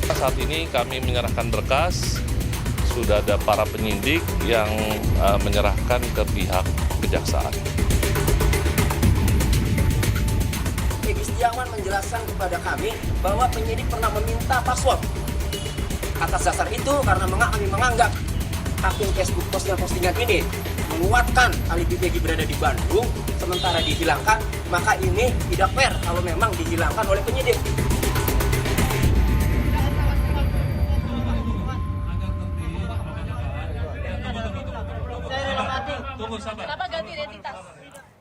Saat ini kami menyerahkan berkas, sudah ada para penyidik yang menyerahkan ke pihak kejaksaan. Peggy Setiawan menjelaskan kepada kami bahwa penyidik pernah meminta password. Atas dasar itu, karena kami menganggap akun Facebook postingan ini menguatkan alibi Peggy berada di Bandung, sementara dihilangkan, maka ini tidak fair kalau memang dihilangkan oleh penyidik.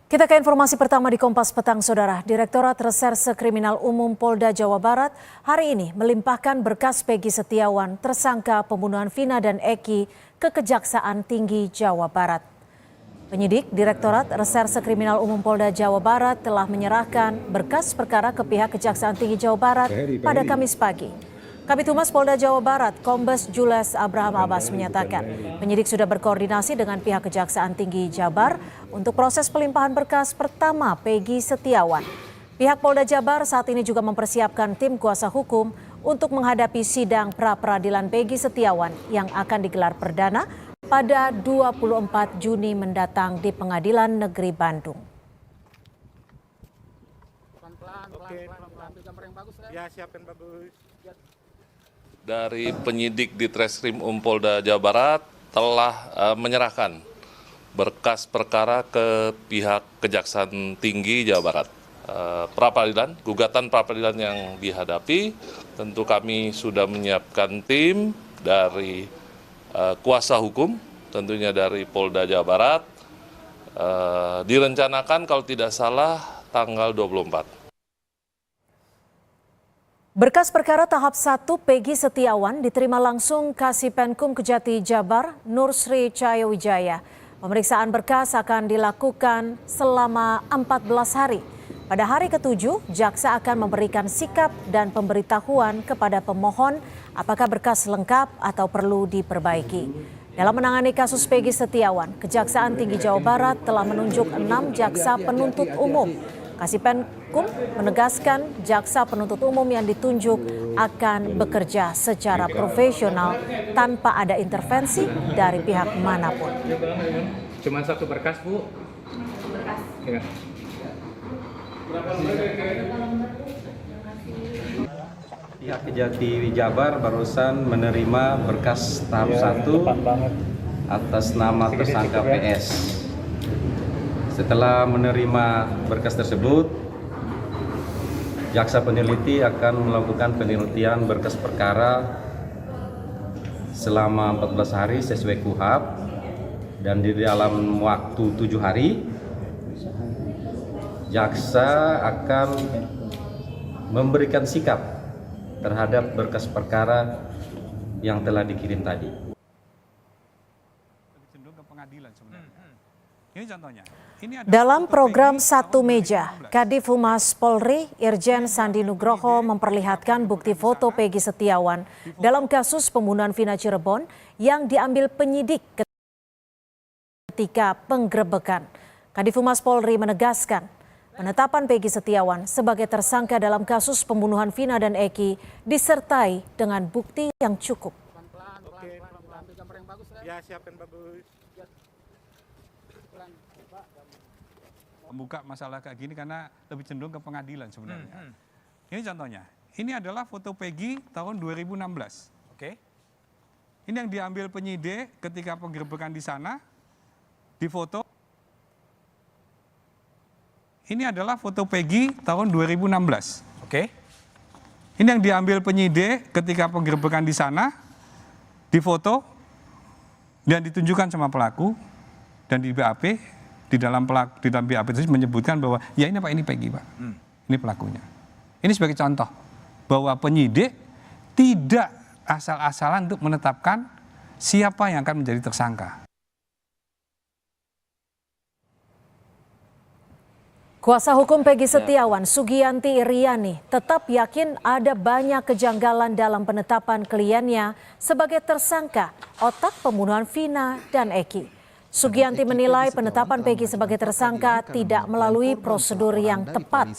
Kita ke informasi pertama di Kompas Petang, Saudara. Direktorat Reserse Kriminal Umum Polda Jawa Barat hari ini melimpahkan berkas Peggy Setiawan, tersangka pembunuhan Vina dan Eki, ke Kejaksaan Tinggi Jawa Barat. Penyidik Direktorat Reserse Kriminal Umum Polda Jawa Barat telah menyerahkan berkas perkara ke pihak Kejaksaan Tinggi Jawa Barat pada Kamis pagi. Kabid Humas Polda Jawa Barat, Kombes Jules Abraham Abbas menyatakan penyidik sudah berkoordinasi dengan pihak Kejaksaan Tinggi Jabar untuk proses pelimpahan berkas pertama Peggy Setiawan. Pihak Polda Jabar saat ini juga mempersiapkan tim kuasa hukum untuk menghadapi sidang pra-peradilan Peggy Setiawan yang akan digelar perdana pada 24 Juni mendatang di Pengadilan Negeri Bandung. Ya, siapin bagus. Dari penyidik di Treskrim Polda Jawa Barat telah menyerahkan berkas perkara ke pihak Kejaksaan Tinggi Jawa Barat. Pra-peradilan, gugatan pra-peradilan yang dihadapi, tentu kami sudah menyiapkan tim dari kuasa hukum, tentunya dari Polda Jawa Barat, direncanakan kalau tidak salah tanggal 24. Berkas perkara tahap 1 Peggy Setiawan diterima langsung Kasipenkum Kejati Jabar, Nur Sri Cahayawijaya. Pemeriksaan berkas akan dilakukan selama 14 hari. Pada hari ke-7, jaksa akan memberikan sikap dan pemberitahuan kepada pemohon apakah berkas lengkap atau perlu diperbaiki. Dalam menangani kasus Peggy Setiawan, Kejaksaan Tinggi Jawa Barat telah menunjuk 6 jaksa penuntut umum. Kasipenkum menegaskan jaksa penuntut umum yang ditunjuk akan bekerja secara profesional tanpa ada intervensi dari pihak manapun. Cuma satu berkas, Bu. Berkas. Ya. Pihak Kejati Jabar barusan menerima berkas tahap 1 atas nama tersangka PS. Setelah menerima berkas tersebut, jaksa peneliti akan melakukan penelitian berkas perkara selama 14 hari sesuai KUHP, dan di dalam waktu 7 hari jaksa akan memberikan sikap terhadap berkas perkara yang telah dikirim tadi. Cenderung ke pengadilan sebenarnya. Ini contohnya. Dalam program Satu Meja, Kadif Humas Polri Irjen Sandi Nugroho memperlihatkan bukti foto Peggy Setiawan dalam kasus pembunuhan Vina Cirebon yang diambil penyidik ketika penggerebekan. Kadif Humas Polri menegaskan penetapan Peggy Setiawan sebagai tersangka dalam kasus pembunuhan Vina dan Eki disertai dengan bukti yang cukup. Ya, siapin bagus. Membuka masalah kayak gini karena lebih cenderung ke pengadilan sebenarnya. Ini contohnya. Ini adalah foto Peggy tahun 2016. Oke. Ini yang diambil penyidik ketika penggerebekan di sana. Di foto. Ini adalah foto Peggy tahun 2016. Oke. Ini yang diambil penyidik ketika penggerebekan di sana. Di foto. Dan ditunjukkan sama pelaku. Dan di BAP. Di dalam BAP itu menyebutkan bahwa ya ini Pak, ini Peggy Pak, ini pelakunya. Ini sebagai contoh bahwa penyidik tidak asal-asalan untuk menetapkan siapa yang akan menjadi tersangka. Kuasa hukum Peggy Setiawan, Sugianti Iriani, tetap yakin ada banyak kejanggalan dalam penetapan kliennya sebagai tersangka otak pembunuhan Vina dan Eki. Sugianti menilai penetapan Peggy sebagai tersangka tidak melalui prosedur yang tepat.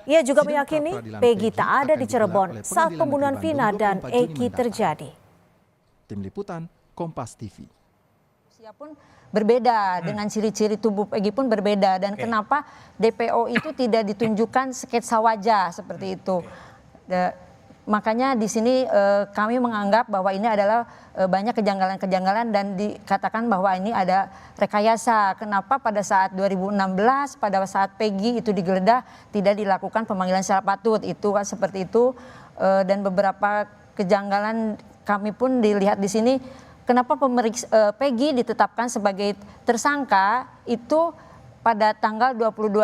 Ia juga meyakini Peggy tak ada di Cirebon saat pembunuhan Vina dan Eki terjadi. Tim Liputan, Kompas TV. Usia pun berbeda dengan ciri-ciri tubuh Peggy pun berbeda dan kenapa DPO itu tidak ditunjukkan sketsa wajah seperti itu. Makanya di sini kami menganggap bahwa ini adalah banyak kejanggalan-kejanggalan dan dikatakan bahwa ini ada rekayasa. Kenapa pada saat 2016 pada saat Peggy itu digeledah tidak dilakukan pemanggilan secara patut, itu kan seperti itu. Dan beberapa kejanggalan kami pun dilihat di sini. Kenapa Peggy ditetapkan sebagai tersangka itu pada tanggal 22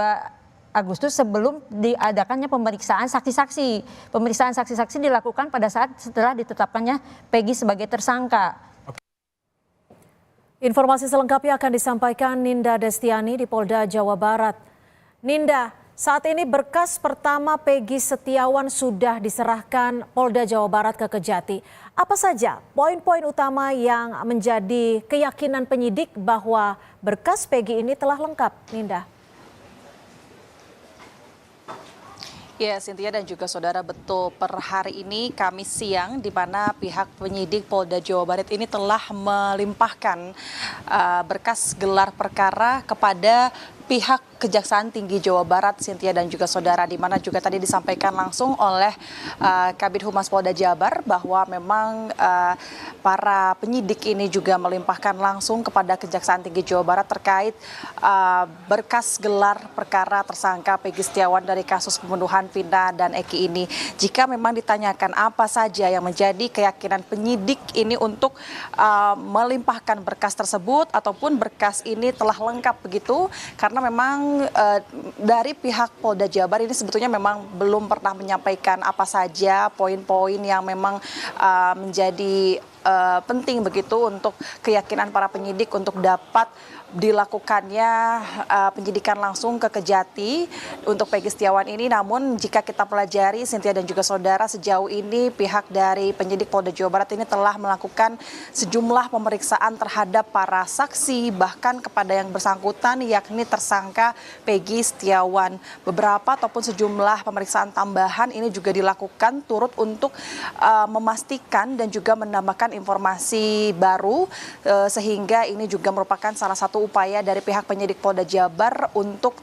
Agustus sebelum diadakannya pemeriksaan saksi-saksi. Pemeriksaan saksi-saksi dilakukan pada saat setelah ditetapkannya Peggy sebagai tersangka. Informasi selengkapnya akan disampaikan Ninda Destiani di Polda Jawa Barat. Ninda, saat ini berkas pertama Peggy Setiawan sudah diserahkan Polda Jawa Barat ke Kejati. Apa saja poin-poin utama yang menjadi keyakinan penyidik bahwa berkas Peggy ini telah lengkap, Ninda? Ya, Cynthia dan juga saudara, betul per hari ini Kamis siang di mana pihak penyidik Polda Jawa Barat ini telah melimpahkan berkas gelar perkara kepada pihak Kejaksaan Tinggi Jawa Barat, Cynthia dan juga saudara, di mana juga tadi disampaikan langsung oleh Kabid Humas Polda Jabar bahwa memang para penyidik ini juga melimpahkan langsung kepada Kejaksaan Tinggi Jawa Barat terkait berkas gelar perkara tersangka Peggy Setiawan dari kasus pembunuhan Vina dan Eki ini. Jika memang ditanyakan apa saja yang menjadi keyakinan penyidik ini untuk melimpahkan berkas tersebut ataupun berkas ini telah lengkap begitu, karena memang dari pihak Polda Jabar ini sebetulnya memang belum pernah menyampaikan apa saja poin-poin yang memang menjadi penting begitu untuk keyakinan para penyidik untuk dapat dilakukannya penyidikan langsung ke Kejati untuk Peggy Setiawan ini. Namun jika kita pelajari, Cynthia dan juga saudara, sejauh ini pihak dari penyidik Polda Jawa Barat ini telah melakukan sejumlah pemeriksaan terhadap para saksi, bahkan kepada yang bersangkutan yakni tersangka Peggy Setiawan. Beberapa ataupun sejumlah pemeriksaan tambahan ini juga dilakukan turut untuk memastikan dan juga menambahkan informasi baru, sehingga ini juga merupakan salah satu upaya dari pihak penyidik Polda Jabar untuk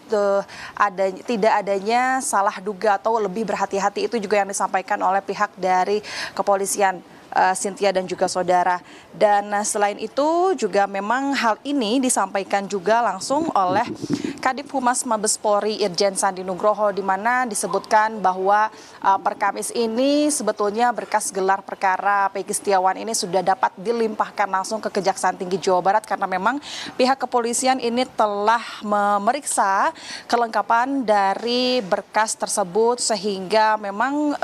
tidak adanya salah duga atau lebih berhati-hati. Itu juga yang disampaikan oleh pihak dari kepolisian, Cynthia dan juga saudara. Dan selain itu juga memang hal ini disampaikan juga langsung oleh Kadif Humas Mabes Polri Irjen Sandi Nugroho, di mana disebutkan bahwa per Kamis ini sebetulnya berkas gelar perkara Peggy Setiawan ini sudah dapat dilimpahkan langsung ke Kejaksaan Tinggi Jawa Barat, karena memang pihak kepolisian ini telah memeriksa kelengkapan dari berkas tersebut, sehingga memang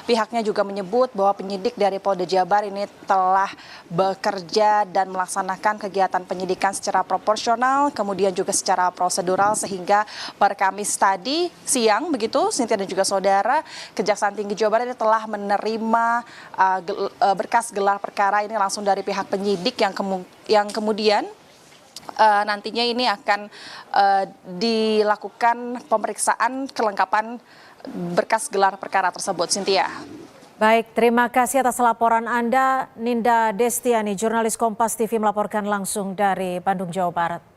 pihaknya juga menyebut bahwa penyidik dari Polda Jabar ini telah bekerja dan melaksanakan kegiatan penyidikan secara proporsional, kemudian juga secara prosedural, sehingga per Kamis tadi siang begitu, Cynthia dan juga saudara, Kejaksaan Tinggi Jawa Barat ini telah menerima berkas gelar perkara ini langsung dari pihak penyidik yang kemudian nantinya ini akan dilakukan pemeriksaan kelengkapan berkas gelar perkara tersebut, Cynthia. Baik, terima kasih atas laporan Anda, Ninda Destiani, jurnalis Kompas TV melaporkan langsung dari Bandung, Jawa Barat.